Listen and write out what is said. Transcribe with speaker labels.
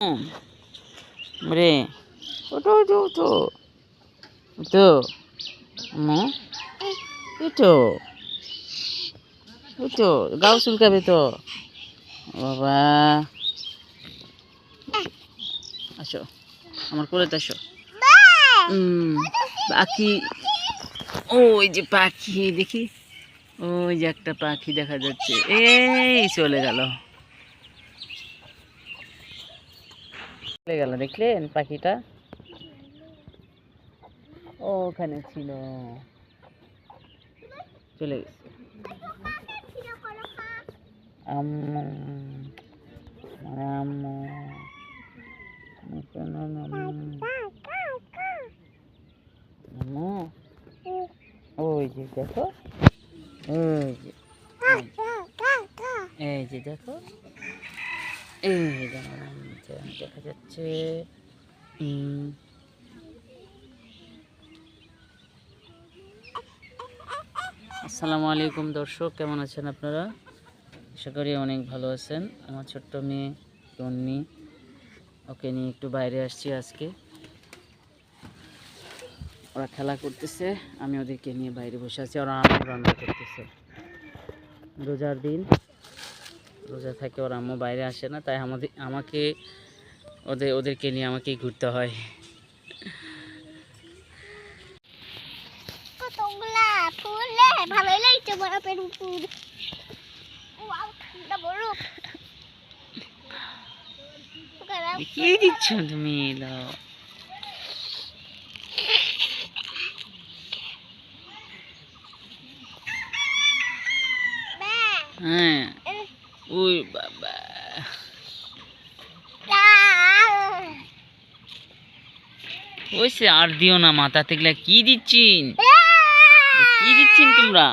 Speaker 1: রে ওটো ওটো ওটো ওটো ওটো ওটো গাও চুলকাবে তো বাবা আসো আমার কোলেতে আসো পাখি ওই যে পাখি দেখি ওই যে একটা পাখি দেখা যাচ্ছে এই চলে গেল দেখলেন পাখিটা ওখানে ছিল চলে গেছে আম্মু আম্মু আম্মু ওই যে দেখো ওই যে এই যে দেখো এই দেখা যাচ্ছে আসসালামু আলাইকুম দর্শক, কেমন আছেন আপনারা? আশা করি অনেক ভালো আছেন। আমার ছোট্ট মেয়ে তন্নি, ওকে নিয়ে একটু বাইরে আসছি আজকে। ওরা খেলা করতেছে, আমি ওদেরকে নিয়ে বাইরে বসে আছি। ওরা আম্মু রান্না করতেছে। রোজার দিন, রোজা থাকে, ওরা আম্মু বাইরে আসে না, তাই আমাকে ওদেরকে নিয়ে আমাকেই ঘুরতে হয়। কি দিচ্ছ তুমি? হ্যাঁ, ওই বাবা ওইসে আর দিও না, মাথা থেকে কি দিচ্ছিন? কি দিচ্ছিন তোমরা?